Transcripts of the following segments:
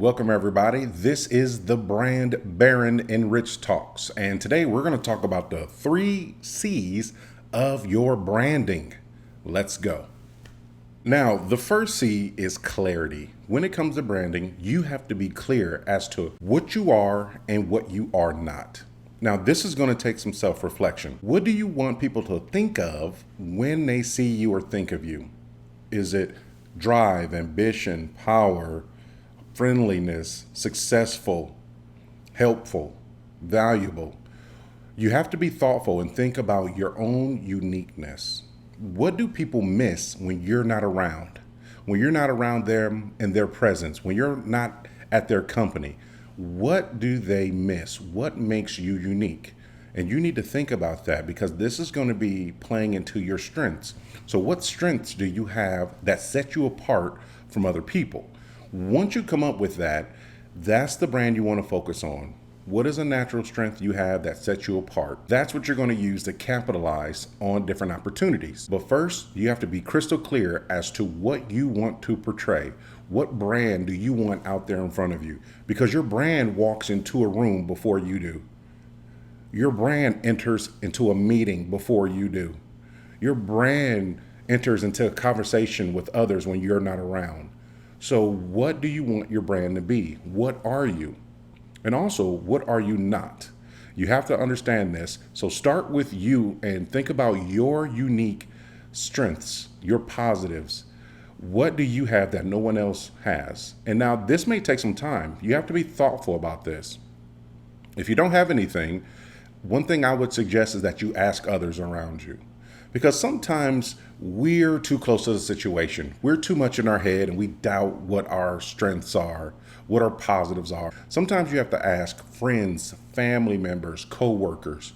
Welcome everybody. This is the Brand Baron and Rich Talks, and today we're going to talk about the 3C's of your branding. Let's go. Now, the first C is clarity. When it comes to branding, you have to be clear as to what you are and what you are not. Now, this is going to take some self-reflection. What do you want people to think of when they see you or think of you? Is it drive, ambition, power, friendliness, successful, helpful, valuable? You have to be thoughtful and think about your own uniqueness. What do people miss when you're not around? When you're not around them in their presence, when you're not at their company, what do they miss? What makes you unique? And you need to think about that because this is going to be playing into your strengths. So what strengths do you have that set you apart from other people? Once you come up with that, that's the brand you want to focus on. What is a natural strength you have that sets you apart? That's what you're going to use to capitalize on different opportunities. But first, you have to be crystal clear as to what you want to portray. What brand do you want out there in front of you? Because your brand walks into a room before you do. Your brand enters into a meeting before you do. Your brand enters into a conversation with others when you're not around. So what do you want your brand to be? What are you? And also, what are you not? You have to understand this. So start with you and think about your unique strengths, your positives. What do you have that no one else has? And now this may take some time. You have to be thoughtful about this. If you don't have anything, one thing I would suggest is that you ask others around you. Because sometimes we're too close to the situation. We're too much in our head and we doubt what our strengths are, what our positives are. Sometimes you have to ask friends, family members, co-workers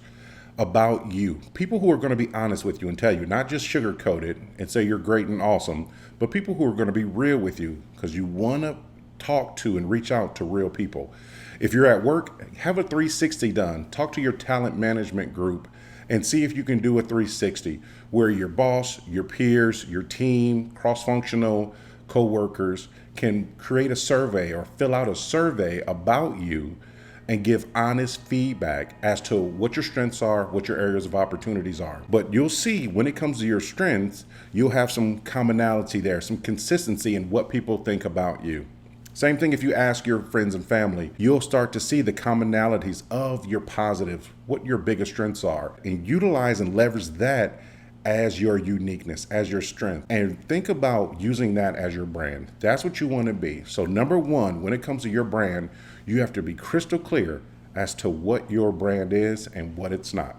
about you. People who are going to be honest with you and tell you, not just sugarcoat it and say you're great and awesome, but people who are going to be real with you because you want to talk to and reach out to real people. If you're at work, have a 360 done. Talk to your talent management group and see if you can do a 360 where your boss, your peers, your team, cross-functional co-workers can create a survey or fill out a survey about you and give honest feedback as to what your strengths are, what your areas of opportunities are. But you'll see when it comes to your strengths, you'll have some commonality there, some consistency in what people think about you. Same thing if you ask your friends and family, you'll start to see the commonalities of your positives, what your biggest strengths are, and utilize and leverage that as your uniqueness, as your strength. And think about using that as your brand. That's what you want to be. So number one, when it comes to your brand, you have to be crystal clear as to what your brand is and what it's not.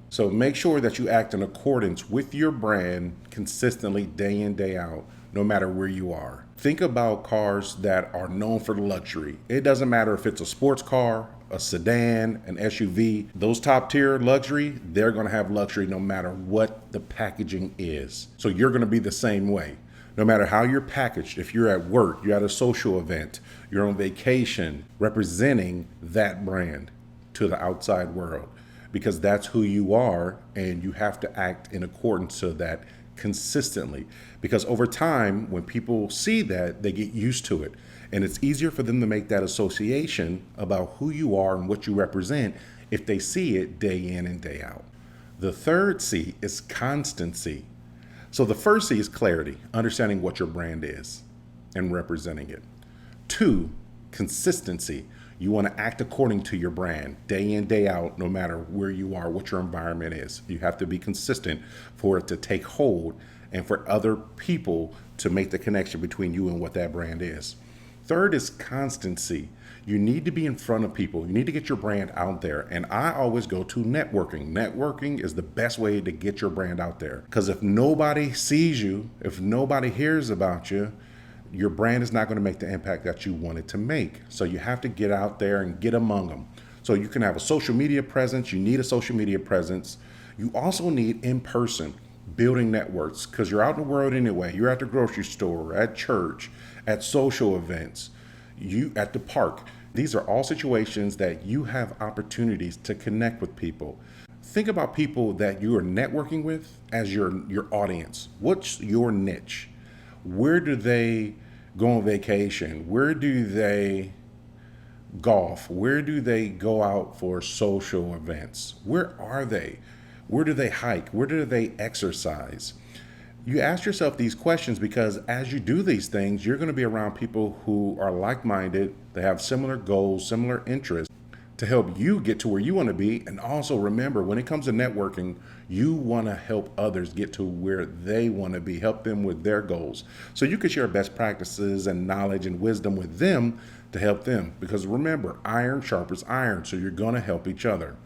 So make sure that you act in accordance with your brand consistently day in, day out, no matter where you are. Think about cars that are known for luxury. It doesn't matter if it's a sports car, a sedan, an SUV. Those top tier luxury, they're going to have luxury no matter what the packaging is. So you're going to be the same way. No matter how you're packaged, if you're at work, you're at a social event, you're on vacation, representing that brand to the outside world. Because that's who you are, and you have to act in accordance to that consistently. Because over time, when people see that, they get used to it. And it's easier for them to make that association about who you are and what you represent if they see it day in and day out. The third C is constancy. So the first C is clarity, understanding what your brand is and representing it. 2, consistency. You want to act according to your brand, day in, day out, no matter where you are, what your environment is. You have to be consistent for it to take hold and for other people to make the connection between you and what that brand is. Third is constancy. You need to be in front of people. You need to get your brand out there. And I always go to networking. Networking is the best way to get your brand out there. Because if nobody sees you, if nobody hears about you, your brand is not going to make the impact that you want it to make. So you have to get out there and get among them. So you can have a social media presence. You need a social media presence. You also need in-person building networks because you're out in the world anyway. You're at the grocery store, at church, at social events, you at the park. These are all situations that you have opportunities to connect with people. Think about people that you are networking with as your audience. What's your niche? Where do they go on vacation? Where do they golf? Where do they go out for social events? Where are they? Where do they hike? Where do they exercise? You ask yourself these questions because as you do these things, you're going to be around people who are like minded, they have similar goals, similar interests to help you get to where you want to be. And also remember, when it comes to networking, you want to help others get to where they want to be, help them with their goals. So you can share best practices and knowledge and wisdom with them to help them. Because remember, iron sharpens iron, so you're going to help each other.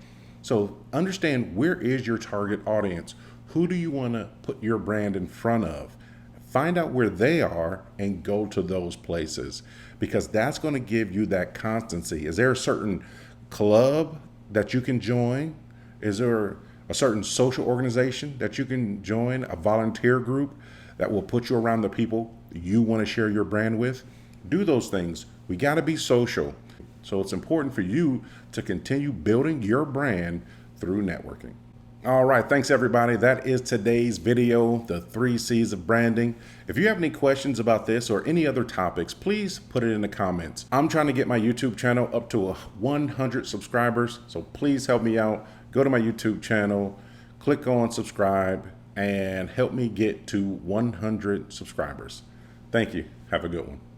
So understand, where is your target audience? Who do you want to put your brand in front of? Find out where they are and go to those places, because that's going to give you that constancy. Is there a certain club that you can join? Is there a certain social organization that you can join, a volunteer group that will put you around the people you want to share your brand with? Do those things. We got to be social. So it's important for you to continue building your brand through networking. All right, thanks everybody. That is today's video, the 3 C's of branding. If you have any questions about this or any other topics, please put it in the comments. I'm trying to get my YouTube channel up to 100 subscribers, so please help me out. Go to my YouTube channel, click on subscribe, and help me get to 100 subscribers. Thank you. Have a good one.